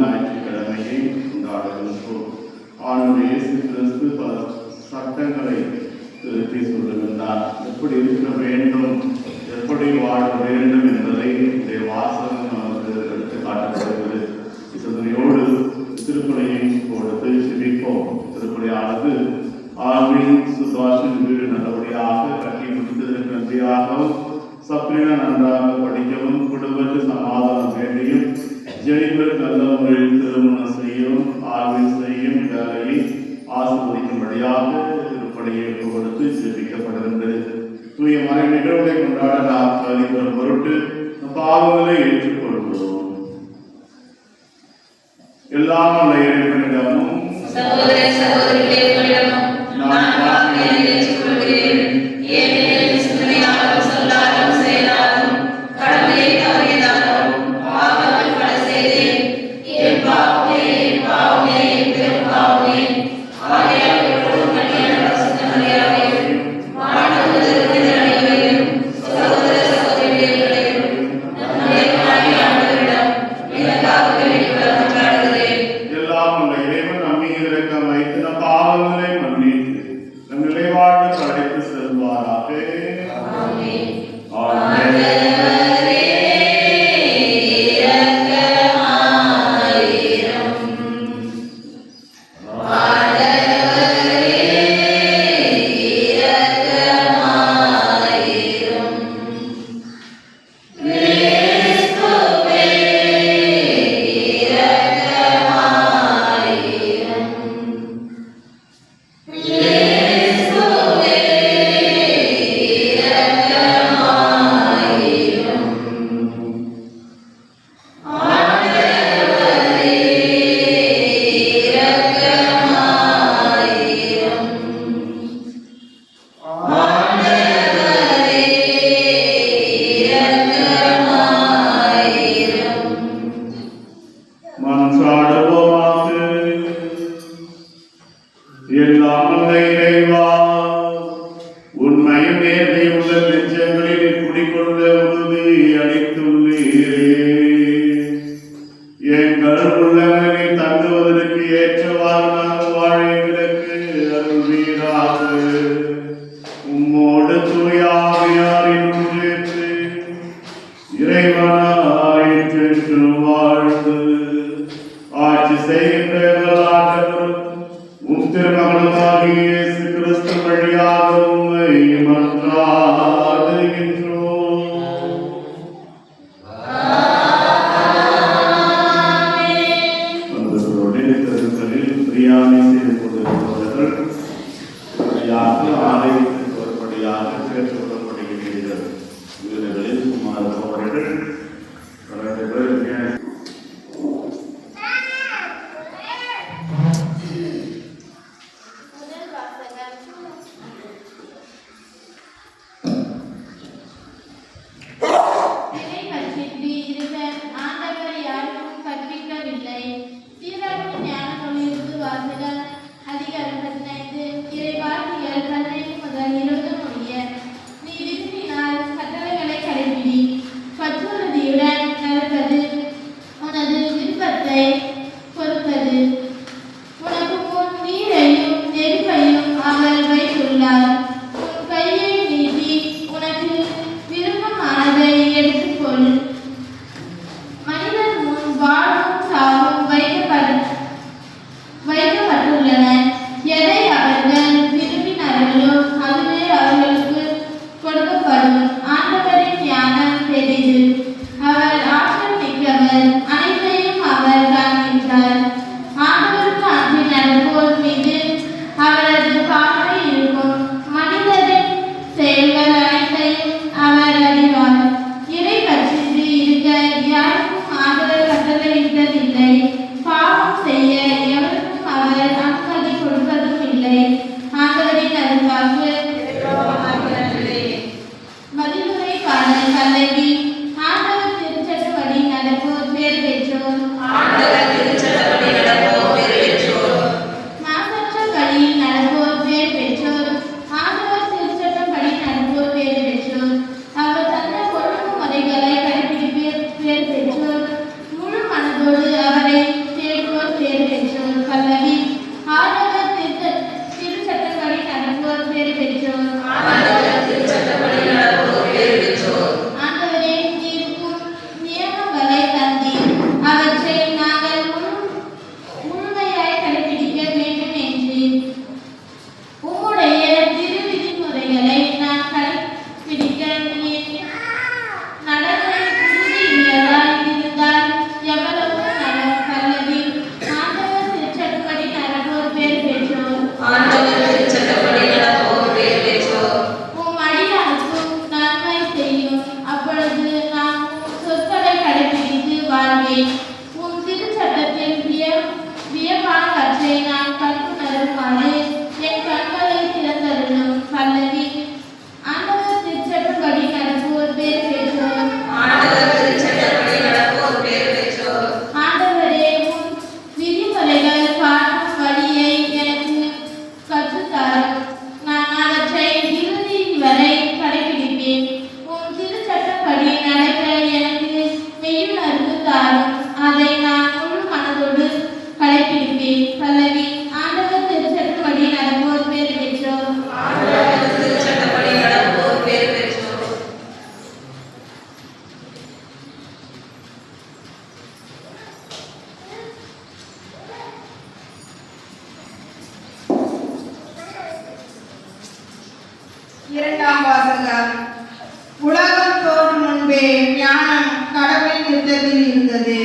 ஞாயிற்றுக்கிழமையை கொண்டாடுகின்றோம். ஆண்டவர் இயேசு கிறிஸ்து பல சட்டங்களை திருத்தி சொல்லுகின்றார். எப்படி இருக்க வேண்டும், எப்படி வாழ வேண்டும் என்பதை இந்த வாசகம் நமக்கு எடுத்து காட்டப்படுகிறது. சிந்தனையோடு திருப்பலியை கொடுத்து சிரிப்போம். திருப்பலியானது ஆர்வின் சுபாஷின் வீடு நல்லபடியாக கட்டி முடித்ததற்கு நன்றியாகவும், சப்ரினா நன்றாக படிக்கவும், குடும்பத்தில் சமாதானம் வேண்டியும், ஜெனிபர் நல்ல முறையில் திருமணம் செய்யவும், ஆர்வின் செய்யும் வேலையை ஆசிர்வதிக்கும்படியாக திருப்பலியை கொடுத்து சிரிக்கப்படுகின்றது. தூய மறை நிகழ்வுகளை கொண்டாட நாம் கருதிவரும் பொருட்டு பாவங்களை ஏற்றுக்கொள்கிறோம். எல்லாம் இறைவனிடமும் சகோதர சகோதரிகளிடமும் நான் பாவங்களை ஏற்றுக்கொள்கிறேன். ஏனெனில் சிந்தனையாலும் சொல்லாலும் செயலாலும் கடமையை தவறியதாலும் பாவங்கள் பல செய்தேன். என் பாவமே என் பாவமே என் பெரும் பாவமே. ஆகையால் எப்பொழுதும் கல்யாண பரிசுத்த மரியாதையும் வாழ்ந்தவர்களுக்கு அனைவரையும் சகோதர சகோதரிகளையும் நம்முடைய ஆண்டவரிடம் எனக்காக வேண்டிக் கொண்டாடுகிறேன். எல்லாம் உள்ள இறைவன் நம்மை இரக்கம் வைத்து நம் பாவங்களை மன்னித்து நம் நிலைவாழ்வு அழைத்து செல்வாராக. ஆமென். ஆமென். எல்லாம் வல்ல இறைவா, உண்மையும் நேர்மையும் உள்ள நெஞ்சங்களில் குடிக்கொள்ள உறுதி அளித்துள்ளீரே. எங்கள் உள்ளங்களில் தங்குவதற்கு ஏற்றவாறு நாங்கள் வாழ எங்களுக்கு அருள்வீராக. உம்மோடு தூய ஆவியாரின் ஒன்றிற்கு இறைவனாய் சென்று வாழ்ந்து ஆட்சி செய்கின்ற ஆண்டவரும் உம் திருமகனுமாகிய இயேசு கிறிஸ்து வழியாக உம்மை மன்றாடுகின்றோம். அன்பர்களோடு கருத்தலில் பிரியாணி செய்து கொண்டிருப்பவர்கள் ஆலயத்திற்கு ஒருபடியாக கேட்டுக்கொள்ளப்படுகிறீர்கள். வீடுகளில் சுமார் அவர்கள் அனைத்தையும் அவர் காண்கின்றார். இரண்டாம் வாசகம். உலகம் தோன்றும் முன்பே ஞானம் கடவுளின் யுத்தத்தில் இருந்தது.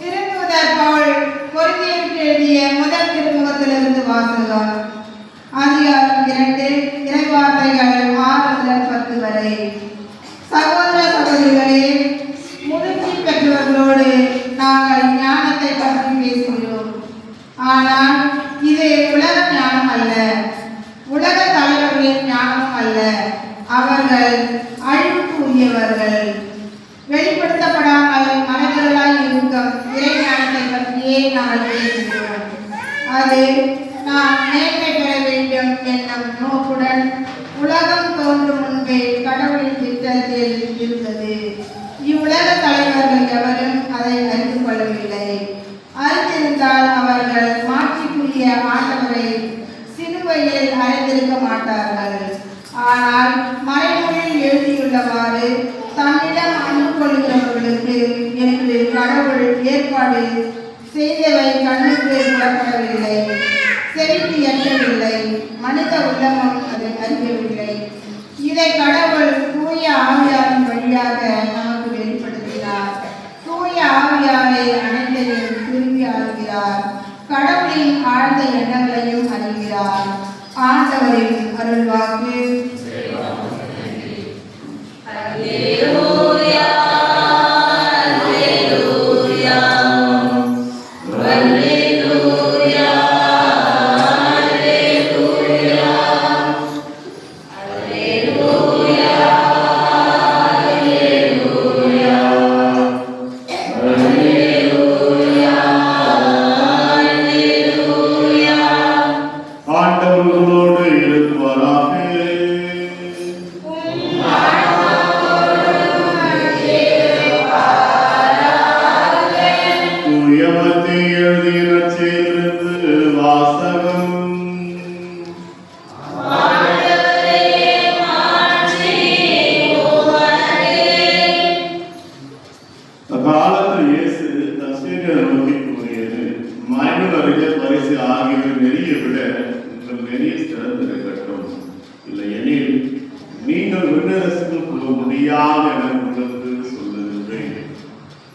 திருத்தூதர் பவுல் கொரிந்தியருக்கு எழுதிய முதல் திருமுகத்திலிருந்து வாசகம். அதிகாரம் 2 இறைவார்த்தைகள் 6 முதல் 10 வரை. சகோதர சகோதரிகளே, முதிர்ச்சி பெற்றவர்களோடு நாங்கள் ஞானத்தை பற்றி பேசுகிறோம். ஆனால் இது உலக ஞானம் அல்ல, உலக தலைவர்களின் ஞானம் அல்ல. அவர்கள் அழிவுக்கு உரியவர்கள். வெளிப்படுத்தப்படாமல் மனிதர்களாய் இருக்கும் இறை ஞானத்தை பற்றியே நாங்கள் பேசுகிறோம். அது நாம் மேன்மை பெற வேண்டும் என்னும் நோக்குடன் உலகம் தோன்றும் முன்பே கடவுளின் திட்டத்தில் இருந்தது. இவ்வுலக தலைவர்கள் எவரும் அதை அறிந்து கொள்ளவில்லை. அறிந்திருந்தால் அவர்கள் மாற்றிக்குரிய ஆண்டவரை சிலுவையில் அறிந்திருக்க மாட்டார்கள். ஆனால் மறைமொழியில் எழுதியுள்ளவாறு தன்னிடம் அன்பு கொள்கிறவர்களுக்கு என்று கடவுள் ஏற்பாடு செய்தவை கண்ணுக்கு புலப்படவில்லை, செவிக்கு எட்டவில்லை, மனித உள்ளமும் அதை அறியவில்லை. இதை கடவுள் தூய ஆவியாரின் வழியாக நமக்கு வெளிப்படுத்தினார். தூய ஆவியாரை அனைத்தையும் திரும்பி ஆளுகிறார். கடவுளின் ஆழ்ந்த எண்ணங்களையும் அறிகிறார். ஆண்டவரின் அருள்வாக்கு.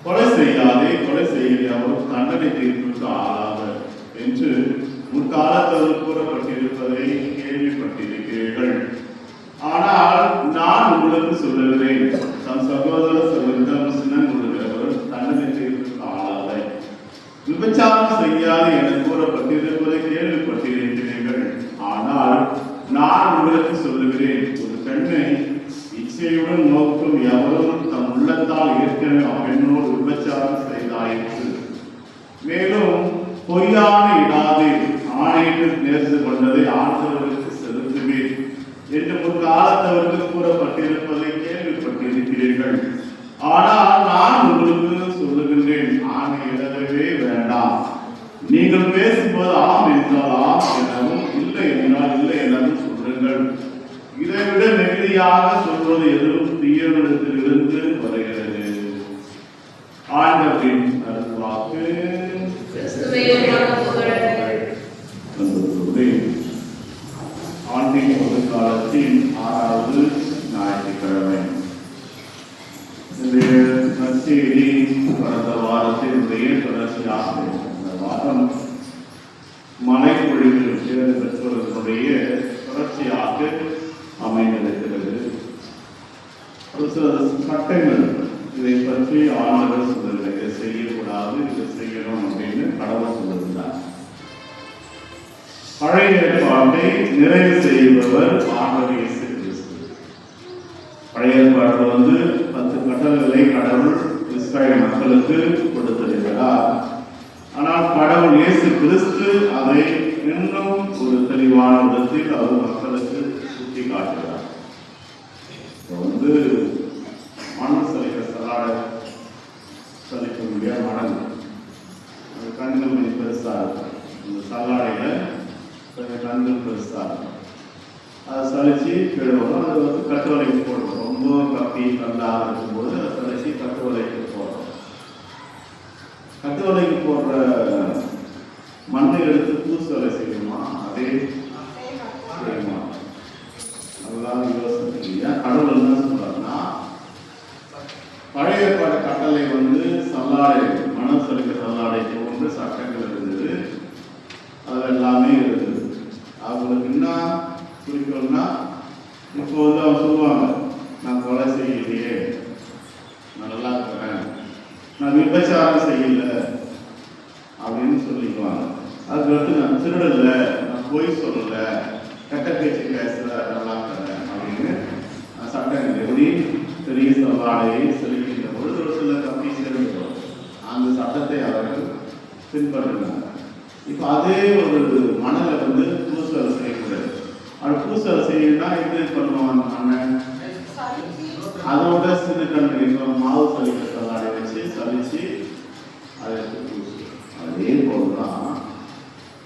கொலை செய்யாதே, கொலை செய்கிறவரும் தண்டனை தீர்ப்புக்கு ஆளாவர் என்று முற்காலத்தில் கூறப்பட்டிருப்பதை கேள்விப்பட்டிருக்கிறீர்கள். ஆனால் நான் உங்களுக்கு சொல்லுகிறேன், தம் சகோதர சகோதரிடம் சினம் கொள்கிறவர் தண்டனை தீர்ப்புக்கு ஆளாவர். விபச்சாரம் செய்யாது என கூறப்பட்டிருப்பதை கேள்விப்பட்டிருக்கிறீர்கள். ஆனால் நான் உங்களுக்கு சொல்லுகிறேன், ஒரு பெண்ணை இச்சையுடன் நோக்கும் எவரும் தம் உள்ளத்தால் ஏற்கனவே அப்பெண்ணோடு விபச்சாரம் செய்தாயிற்று. மேலும் பொய்யான இடாது ஆணையிட்டு நேர்ந்து கொண்டதை ஆண்டவருக்கு செலுத்துவேன் என்று முற்காலத்தவருக்கு கூறப்பட்டிருப்பதை கேள்விப்பட்டிருக்கிறீர்கள். ஆனால் நான் உங்களுக்கு சொல்லுகின்றேன், ஆணையிடவே வேண்டாம். நீங்கள் பேசும்போது ஆம் என்றால் ஆம் எனவும், இல்லை என்றால் இல்லை எனவும் சொல்லுங்கள். இதைவிட நெகிழியாக சொல்வது எதுவும் தீயவனிடத்திலிருந்து வருகிறது. ஆண்டவரின் அருள்வாக்கு. ஆண்டின் பொது காலத்தின் 6வது ஞாயிற்றுக்கிழமை. நற்செய்தி கடந்த வாரத்தினுடைய தொடர்ச்சியாக இந்த வாரம் மழைப்பொழிவு தேர்வு பெற்றவர்களுடைய தொடர்ச்சியாக அமைந்திருக்கிறது. ஒரு சில சட்டங்கள் இதை பற்றி ஆண்டவர் சொல்லுங்க, இதை செய்யக்கூடாது, இதை செய்யணும் அப்படின்னு கடவுள் சொல்லுகிறார். பழைய ஏற்பாட்டை நிறைவு செய்பவர் ஆண்டவர் இயேசு கிறிஸ்து. பழைய ஏற்பாடு 10 கட்டளைகளை கடவுள் இஸ்ரவேல் மக்களுக்கு கொடுத்திருக்கிறார். ஆனால் கடவுள் இயேசு கிறிஸ்து அதை இன்னும் ஒரு தெளிவான விதத்தில் அவர் மக்களுக்கு சுட்டி காட்டுகிறார். மண் சலிக்கக்கூடிய மணல் கண்கள் கொஞ்சம் பெருசா இருக்கும். இந்த சல்லாடையில கொஞ்சம் கண்கள் பெருசா இருக்கும். அதை சலிச்சு விடுவோம். அது கட்டுவலைக்கு போடுவோம். ரொம்ப கப்பி கல்லாக இருக்கும்போது அதை சலிச்சு கட்டுவலைக்கு போடுறோம். கட்டுவலைக்கு போடுற மண்ணை எடுத்து பூசு வேலை செய்யணுமா? அதே செய்யுமா? அதனால சட்டங்கள் இருந்தது, அது எல்லாமே இருந்தது. அவங்களுக்கு என்ன குறிக்கோள்னா, இப்போ வந்து அவங்க சொல்லுவாங்க, நான் கொலை செய்யலையே, நான் நல்லா இருக்கிறேன், நான் விபச்சாரம் செய்யல அப்படின்னு சொல்லிக்குவாங்க. அதுக்கடுத்து நான் திருடல, நான் பொய் சொல்லல, கெட்ட பேச்சு பேசல, நல்லா இருக்கிறேன் அப்படின்னு சட்டங்கள் எப்படி பெரிய சவாலையை செலுத்துகின்ற பொழுது ஒரு சில தப்பி சேர்ந்துடும். அந்த சட்டத்தை அவர்கள் பின்பற்றினாங்க. இப்போ அதே ஒரு மணலை வந்து பூசல் செய்யக்கூடாது. அது பூசல் செய்யணும்னா இது பண்ணுவாங்க அண்ணன், அதோட சிறு கண்ணு மாவு சலிக்க சலாடை வச்சு சலிச்சு அதை பூசு. அதே போலதான்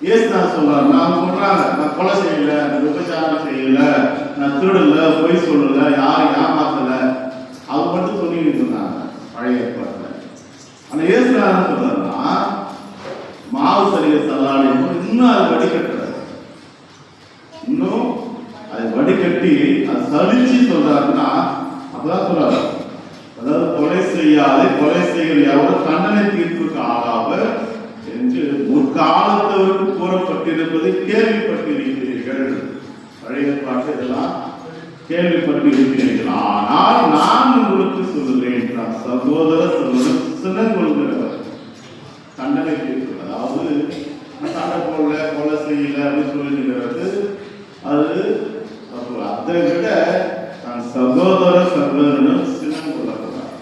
ஏசு நான் சொல்றாரு, நான் சொல்றாங்க, நான் கொலை செய்யல, விபச்சாரம் செய்யல, நான் திருடல, பொய் சொல்லல, யாரும் ஏமாத்தல, அது மட்டும் சொல்லிட்டு இருந்தாங்க பழைய ஏற்பாட்டுல. ஆனா ஏசு என்ன சொல்றாருன்னா, மாவு சலிக்க சலாடை இன்னும் அது வடிகட்டுறாரு, இன்னும் அதை வடிகட்டி அது சலிச்சு சொல்றாருன்னா, அப்பதான் சொல்றாரு, அதாவது கொலை செய்யாதே, கொலை செய்கிற எவ்வளவு தண்டனை தீர்ப்புக்கு ஆகாமல் என்று முற்காலத்தவருக்கு கூறப்பட்டிருப்பதை கேள்விப்பட்டிருக்கிறீர்கள். பழைய பாட்டு இதெல்லாம் கேள்விப்பட்டிருக்கிறீர்கள். ஆனால் நான் உங்களுக்கு சொல்லுகிறேன், சகோதர சகோதரன் சின்ன கொள்கிறவர் தண்டனை தீர்ப்பு, அதாவது சண்டை போடல, கொலை செய்யல அப்படின்னு சொல்லுகிறது, அது அதை விட நான் சகோதர சகோதரனும் சின்னம் கொள்ளக்கூடாது.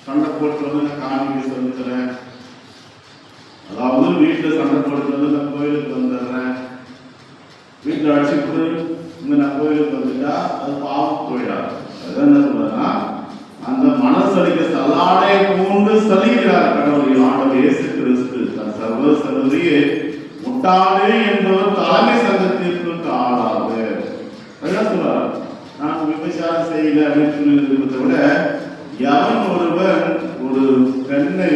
சண்டை போட்டு வந்து நான் காணிக்கை செலுத்துறேன், அதாவது வீட்டில் சண்டை போட்டு வந்து நான் கோயிலுக்கு வந்துடுறேன், வீட்டில் அடிச்சுட்டு இங்க நான் கோயிலுக்கு வந்துட்டா அது பாவம் போயிடாது. அதான் என்ன சொல்றேன்னா, அந்த மனசளிக்க சலாடை போன்று சலிக்கிறார் கடவுள் ஆண்டவர் இயேசு கிறிஸ்து. தன் சர்வ சகோதரியை முட்டாளே என்பவர் தலைமை சங்கத்திற்கு ஆளாது. அதான் சொல்றாரு, நான் விபச்சாரம் செய்யல அப்படின்னு சொல்லி விட, எவன் ஒருவன் ஒரு பெண்ணை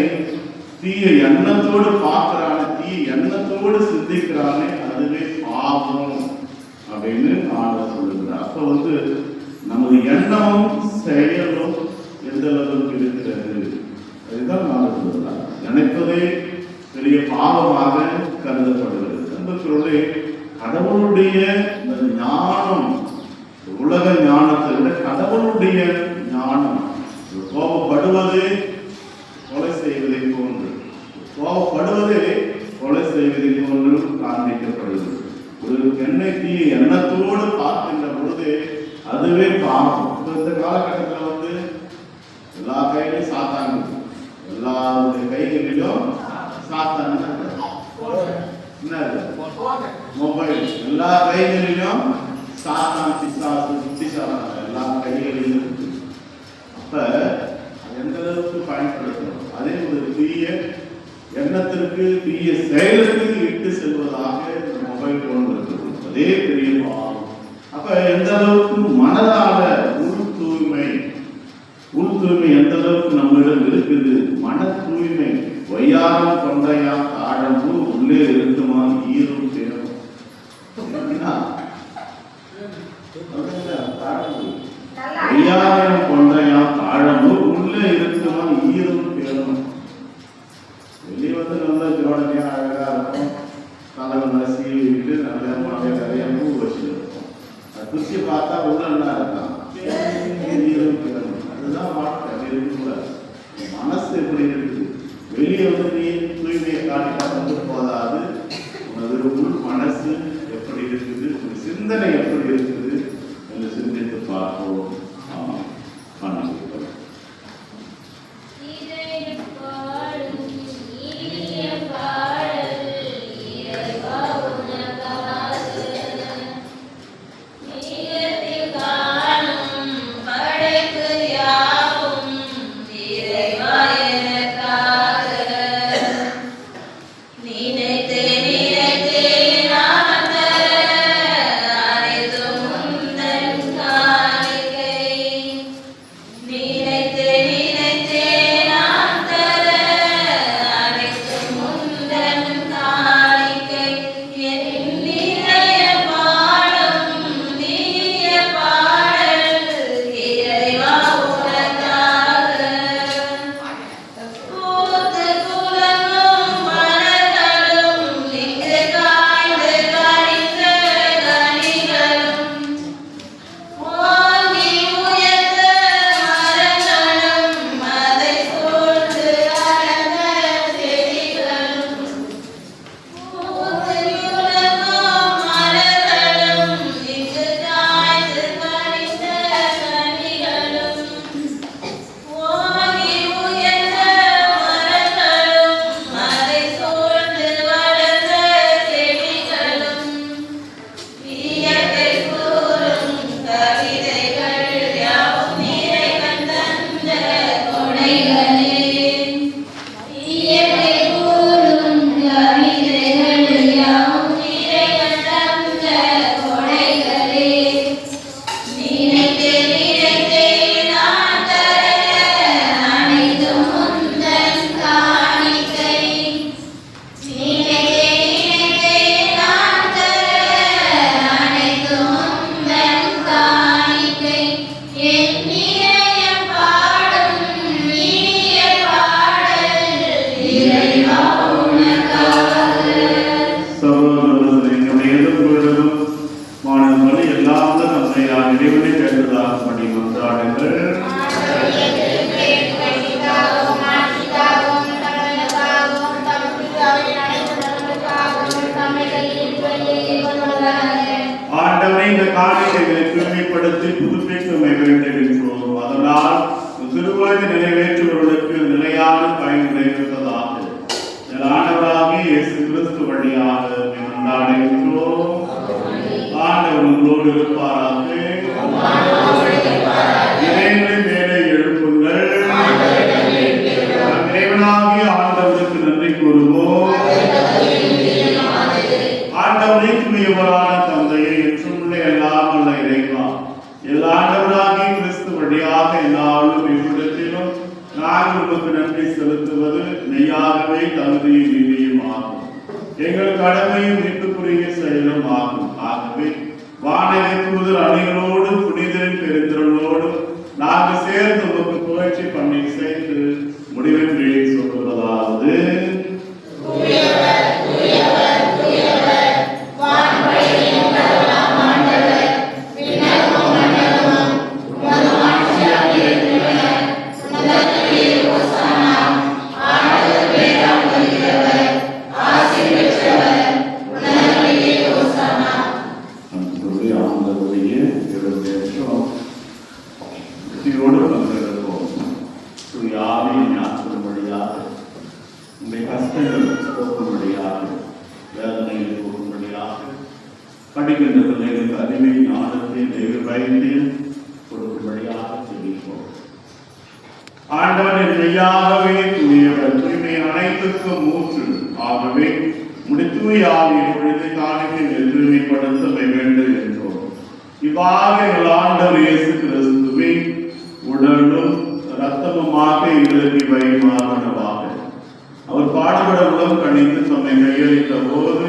தீய எண்ணத்தோடு பார்க்கிறானே, தீய எண்ணத்தோடு சிந்திக்கிறானே, அதுவே பாவம் அப்படின்னு ஆண்டவர் சொல்லுகிறார். அப்ப வந்து நமது எண்ணமும் செயலும் எந்த அளவுக்கு இருக்கிறது, அதுதான் நான் சொல்லுகிறார். நினைப்பதே பெரிய பாவமாக கருதப்படுகிறது. நண்பர்களே, கடவுளுடைய ஞானம், உலக ஞானத்தை விட கடவுளுடைய ஞானம், கோபப்படுவதே கொலை செய்வதை போன்று, கோபப்படுவதே கொலை செய்வதை போன்று காண்பிக்கப்படுகிறது. ஒரு பெண்ணை தீய எண்ணத்தோடு பார்க்கின்ற பொழுது அதுவே பாவம். இந்த காலகட்டத்தில் வந்து எல்லா கையிலையும் சாத்தாங்க, எல்லாருடைய கைகளிலும் சாத்தாங்க, மொபைல் எல்லா கைகளிலும் சாத்தான், பிசாசு, புத்திசாலி எல்லா கைகளிலும் இருக்கு. அப்ப எந்த அளவுக்கு பயன்படுத்தணும், அதே ஒரு தீய எண்ணத்திற்கு தீய செயலுக்கு இட்டு செல்வதாக மொபைல் போன் இருக்கிறது, அதே பெரிய பாவம். அப்ப எந்த அளவுக்கு மனதால உள் தூய்மை எந்த அளவுக்கு நம்மிடம் இருக்குது, மன தூய்மை, ஒய்யாரம் கொண்டையா தாழம்பு உள்ளே இருக்குமா ஈரும் தேரும். ஒய்யாரம் கொண்டையா தாழம்பு உள்ளே இருக்குமா ஈரும் தேரும். வெளியே வந்து நல்ல ஜோடனையா அழகா இருக்கும், தலைவனை சீவிட்டு நல்ல மாலையை நிறைய பூ வச்சுருக்கும், அது குச்சி பார்த்தா உள்ள நல்லா இருக்கான், ஈரும் தேரும். அதுதான் வாழ்க்கை. இருக்கக்கூடாது. மனசு எப்படி இருக்குது, வெளியே வந்து நீ தூய்மையை காட்டிட்டா வந்து போதாது, உனது உள் மனசு எப்படி இருக்குது, ஒரு சிந்தனை எப்படி இருக்குது என்று சிந்தித்து பார்ப்போம். ஆமாம், ஆமாம். படைப்பு யாவும் இறைவா எனக்காக காரியங்களை தூய்மைப்படுத்தி புதுப்பிக்க வேண்டுகின்றோம். அதனால் திருவழுதி நிறைவேற்றுவர்களுக்கு நிலையான பயன் கிடைப்பதாக ஆண்டவராகிய இயேசு கிறிஸ்து வழியாக கொண்டாடுகின்றோம். ஆண்டவர் உங்களோடு இருப்பாராக. இறைவனை மேலே எழுப்புங்கள். இறைவனாகிய ஆண்டவருக்கு நன்றி கூறுவோம். ஆண்டவரை தூயவரான தந்தையை என்றும் எல்லாம் அல்ல இறைவா, எல்லா ஆண்டவராகிய கிறிஸ்து வழியாக எல்லாரும் இவ்விடத்திலும் நாங்கள் உமக்கு நன்றி செலுத்துவது மெய்யாகவே தகுதியும் நீதியும் ஆகும். எங்கள் கடமையும் மீட்புக்குரிய செயலும் ஆகும். ஆகவே வானக தூதர் அணிகளோடு புனிதரின் பெருந்திரளோடு நாங்கள் சேர்ந்து உமக்கு புகழ்ச்சி பண்ணி செய்து முடிவின்றி சொல்வதாவது: படிக்கின்ற பிள்ளைகளுக்கு அறிவை ஞானத்தை தெய்வ பயத்தையும் கொடுக்கும்படியாக தெரிவிப்போம். ஆண்டவன் மெய்யாகவே தூயவர், தூய்மை அனைத்துக்கும் மூன்று. ஆகவே முடித்தூயாவிய பொழுது காணிக்கை தூய்மைப்படுத்த வேண்டும் என்றோம். இவ்வாறு எங்கள் ஆண்டவர் இயேசு கிறிஸ்துவை உடலும் இரத்தமுமாக எங்களுக்கு இவை மாறுவனவாக. அவர் பாடுபட உடல் கணித்து தம்மை கையளித்த போது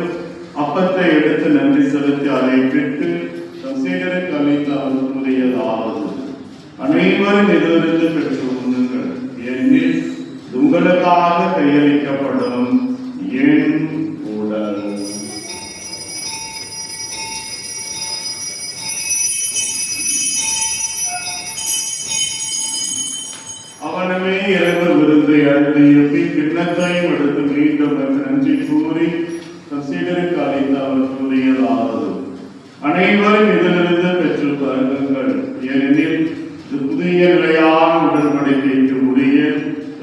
அப்பத்தை எடுத்து நன்றி செலுத்தி அதை விட்டு சீடருக்கு அளித்து அவர் கூறியதாவது: அனைவரும் இதிலிருந்து பெற்று உண்ணுங்கள், ஏனெனில் உங்களுக்காக கையளிக்கப்படும் என் உடல். அவனமே இறைவர் விருந்தை அழுத்தி எழுப்பி கிண்ணத்தையும் எடுத்து மீண்டும் நன்றி கூறி சீடருக்கு அளித்து அவர் கூறியதாவது: அனைவரும் இதிலிருந்து பெற்று பருகுங்கள், ஏனெனில் இது புதிய நிலையான உடன்படிக்கைக்கு உரிய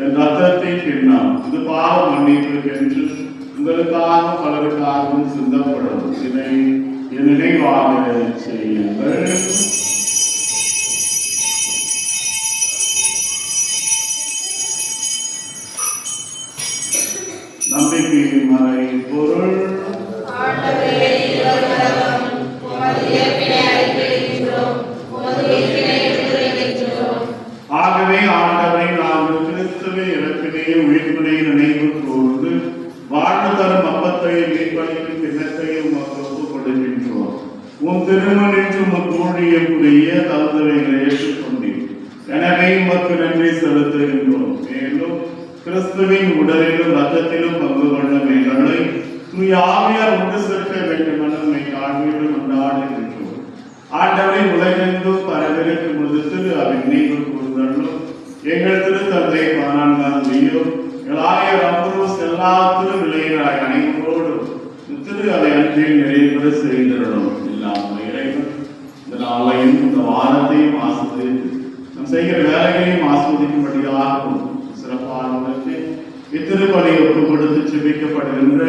என் ரத்தத்தின் கிண்ணம். இது பாவ மன்னிப்புக்கென்று உங்களுக்காக பலருக்காகவும் சிந்தப்படும். இதை என் நினைவாக செய்யுங்கள். நம்பிக்கையின் மறை பொருள்: ஆகவே ஆண்டவரை நாங்கள் கிறிஸ்துவை இறப்பினையே உயிர்ப்பினை நினைவு கூர்ந்து வாழ்வு தரும் அப்பத்தையும் மீட்பளிக்கும் கிண்ணத்தையும் ஒப்புக் கொடுக்கின்றோம். உன் திருமணின்று உமக்கு ஊழியக்குரிய தகுந்தவைகளை ஏற்றுக்கொண்டீர். எனவே உமக்கு நன்றி செலுத்துகின்றோம். மேலும் கிறிஸ்துவின் உடலிலும் ரத்தத்திலும் பங்கு கொள்ளும் எங்களை தூய ஆவியார் ஒன்று சேர்க்க வேண்டும் என நம்மை தாழ்மையுடன் கொண்டாடுகின்றோம். ஆண்டவரை உலகெங்கும் பரவிருக்கும் பொழுது திரு அவை நினைவு கூர்ந்தள்ளும். எங்கள் திருத்தந்தை 14ஆம் லியோ, எலாயர் அம்ப்ரோஸ், எல்லா திருநிலையினராய் அனைவரோடும் திரு அவை அன்பில் நிறைவு செய்திடணும். இல்லாமல் இறைவன் இந்த நாளையும் இந்த வாரத்தையும் ஆஸ்வதித்து நம் செய்கிற வேலைகளையும் ஆஸ்வதிக்கும்படியாகவும் சிறப்பானவர்களுக்கு இத்திருப்பலை ஒப்புக் கொடுத்து செபிக்கப்படுகின்ற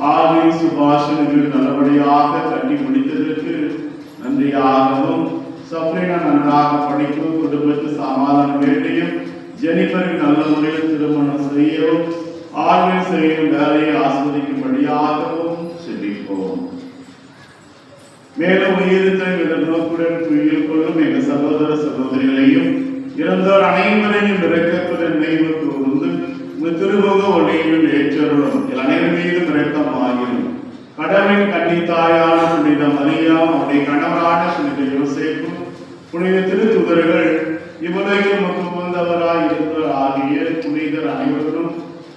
ஆவி சுபாஷனுக்கு நல்லபடியாக கட்டி முடித்ததற்கு நன்றியாகவும், சப்ரீனா நன்றாக படிக்கும், குடும்பத்து சமாதானம் வேண்டியும், ஜெனிஃபருக்கு நல்ல முறையில் திருமணம் செய்யவும், ஆழ்வில் செய்யும் வேலையை ஆஸ்வதிக்கும்படியாகவும் செபிப்போம். மேலும் உயிர்த்த நோக்குடன் துயில் கொள்ளும் எங்கள் சகோதர சகோதரிகளையும் இறந்தோர் அனைவரையும் இரக்கத்துடன் நினைவு கூர்ந்து திருமுக ஒளியில் ஏற்றருளும். அனைவர் மீது இரக்கமாகியும் கடவுளின் கன்னித்தாயான புனித மரியா, அவருடைய கணவரான புனித யோசேப்பு, புனித திருத்துதர்கள், இவ்வுலகில் முகமுந்தவராய் இருந்த ஆகிய புனிதர் அனைவரும்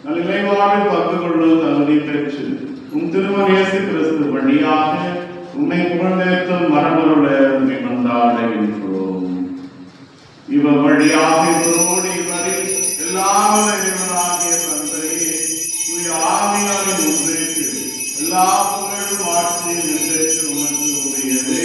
நல்நிலைவாழ்வில் பங்கு கொள்ளும் தகுதி பெற்று உம் திருமகன் இயேசு கிறிஸ்து வழியாக உம்மை புகழ்ந்தேற்றும் மரபருள உம்மை கொண்டாடுகின்றோம். இவர் வழியாக இவரோடு இவரை எல்லாம் இறைவனாகிய தந்தையே, தூய ஆவியாரின் ஒன்றிற்கு எல்லா புகழும் ஆட்சியும் என்றேற்று உமக்கு உரியதே.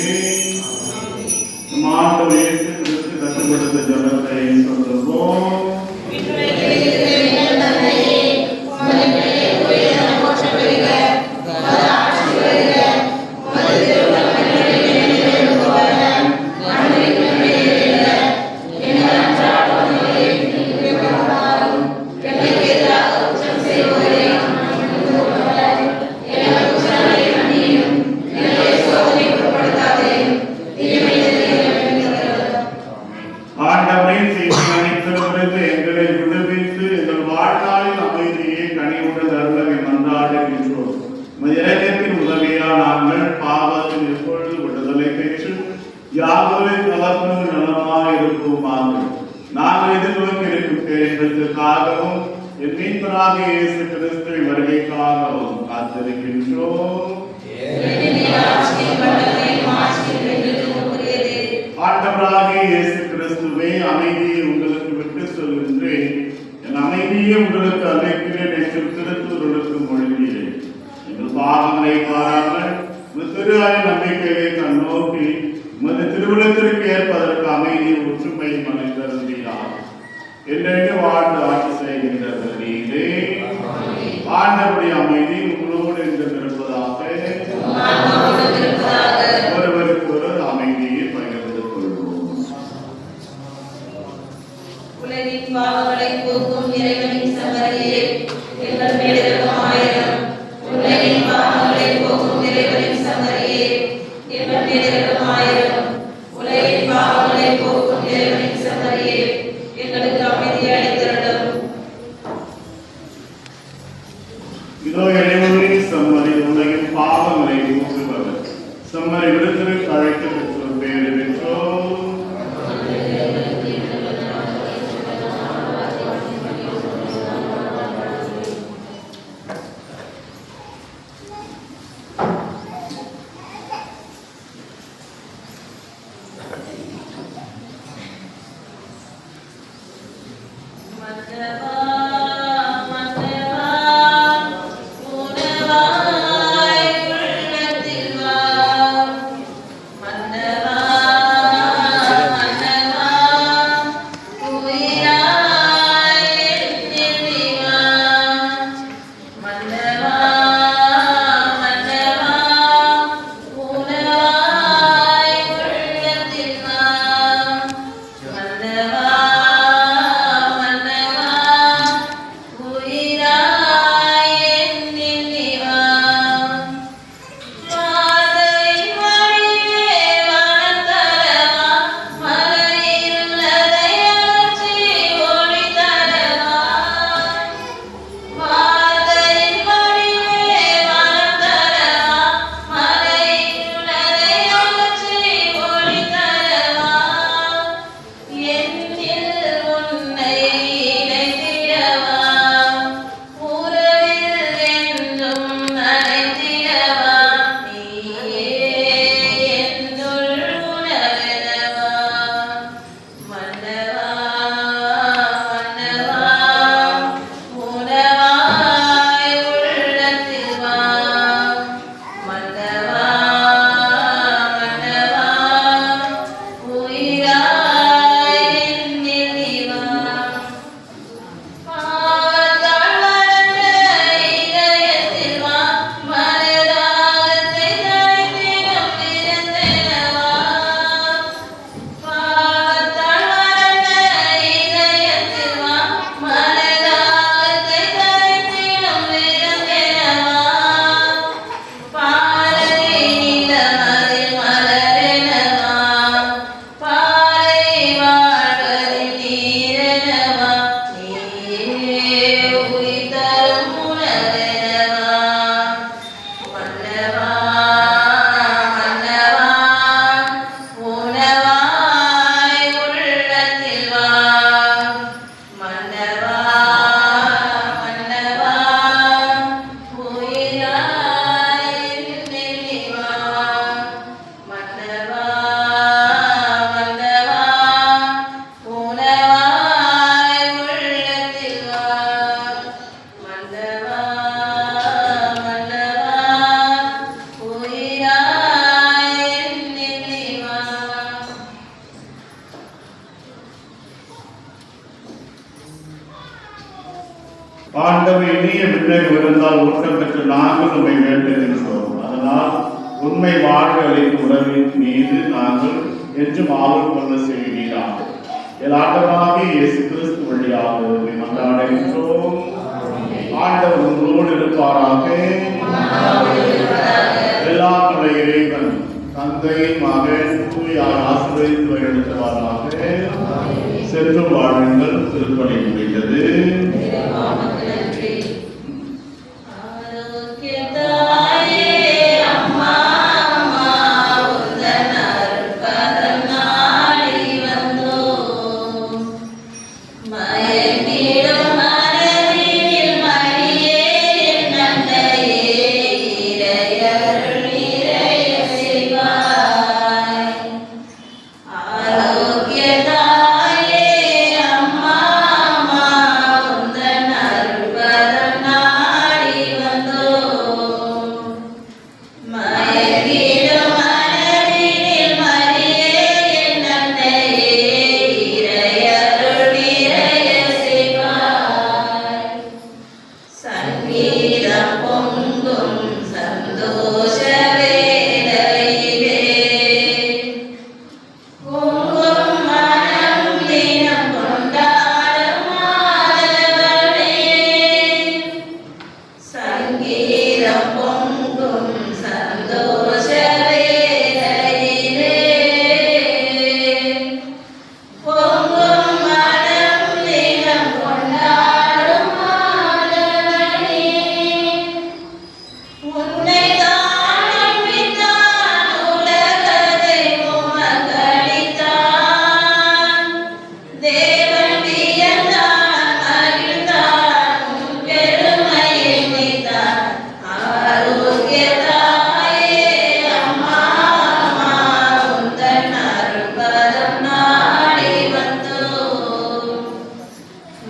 இரக்கத்தின் உதவியால் நாங்கள் பாவத்தில் எப்பொழுது விடுதலை பெற்று யாவரை கலப்பு நலமாய் இருப்போமாக. நாங்கள் எதிர்நோக்கி இருக்கும் பேரின்பத்திற்காகவும் என் மீட்பராக இயேசு கிறிஸ்துவின் வருகைக்காகவும் காத்திருக்கின்றோம். ஆண்டவராகிய இயேசு கிறிஸ்துவே, அமைதியை உங்களுக்கு விட்டு சொல்கின்றேன், என் அமைதியை உங்களுக்கு அளிக்கிறேன் என்று திருத்தூதருக்கு மொழிகிறேன். எங்கள் பாவங்களை பாராமல் திரு நம்பிக்கையை கண்ணோக்கி உமது திருவிழத்திற்கு ஏற்பதற்கு அமைதி ஒற்றுமை மனிதர்களாக என்றைக்கு வாழ்ந்து ஆட்சி செய்கின்றது நீரே. ஆண்டவருடைய அமைதி உங்களோடு என்று இருப்பதாக ஒருவருக்கு ஒரு அமைதியை பகிர்ந்து கொள்வோம். உலகின் பாவங்களை போக்கும் இறைவனின் சமரியே, எங்கள் மேல் இரக்கமாயிரும். உலகின் பாவங்களை போக்கும் இறைவனின் சமரியே, எங்கள் மேல் இரக்கமாயிரும். உலகின் பாவங்களை போக்கும் இறைவனின் சமரியே, எங்களுக்கு அமைதி அளித்தருளும். இதோ இறைவனின் சம்மரி, உலகின் பாவங்களை போக்குபவர். சம்மரி விடுதலுக்கு அழைத்து பெற்றோர் பேறு பெற்றோர். மன்னவா மன்னவா உணவாய் உள்ளத்தில் வா. மன்னவா மன்னவா உயிராய் என்னில் வா. மன்னவா மன்னவா உணவாய் உள்ளத்தில் வா. மன்னவா ஆண்டவர் இனிய விண்ணை விழுந்தால் ஊட்டம் பெற்று நாங்கள் உண்மை வேண்டுகின்றோம். அதனால் உண்மை வாழ்வு அளிக்கும் உறவின் மீது நாங்கள் என்றும் ஆவல் கொள்ள செய்வீராக. ஆண்டவராகிய இயேசு கிறிஸ்து வழியாக மன்றாடுகின்றோம். ஆண்டவர் உங்களோடு இருப்பாராக. எல்லாம் இறைவன் தந்தை மகன் தூயார் ஆசீர்வதித்து வழிநடத்துவாராக. சென்று வாழுங்கள். திருப்பணி முடிந்தது. ஆரோக்கியத்தாய் ஈரம் பொங்கும் சந்தோஷ வேளையிலே பொங்கும் மனம் நிலம் கொண்டாடும் மாதவனே உன்னை தான் நம்பித்தான் உலகத்தை உமக்களித்தான் தேவன் வியந்தான் மகிழ்ந்தான் உன் பெருமை எண்ணித்தான் ஆரோக்கிய தாயே அம்மா அம்மா உந்தன் அருள்பதம் நாடி வந்தோம்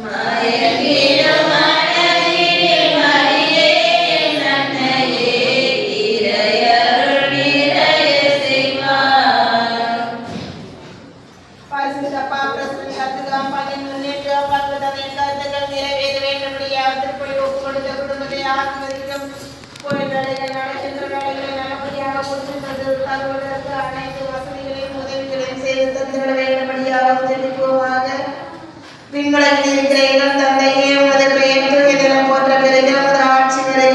மயங்கிடும் அழகினில் மரியே நன்னையே இறையருள் நிறைய செய்வார் பரிசுத்தப்பா பிரசன்னத்துக்காம் பணி முன்னேற்றம் பல்வதனை கருத்துக்கள் நிறைவேற வேண்டும்படியாக திருப்பலி ஒப்புக் கொடுத்த குடும்பத்தை ஆசீர்வதிக்கும் கோயில்களை நடக்கின்ற வேலைகளை நல்லபடியாக முடித்து தருவதற்கு அனைத்து வசதிகளையும் உதவிகளையும் செய்து தந்திட வேண்டும்படியாக தெரிவிப்போமாக விண்ணுலகில் இருக்கிற இடம் தந்தையே உமது பெயர் தூயதென போற்ற பெருக உமது ஆட்சி நிறைவேற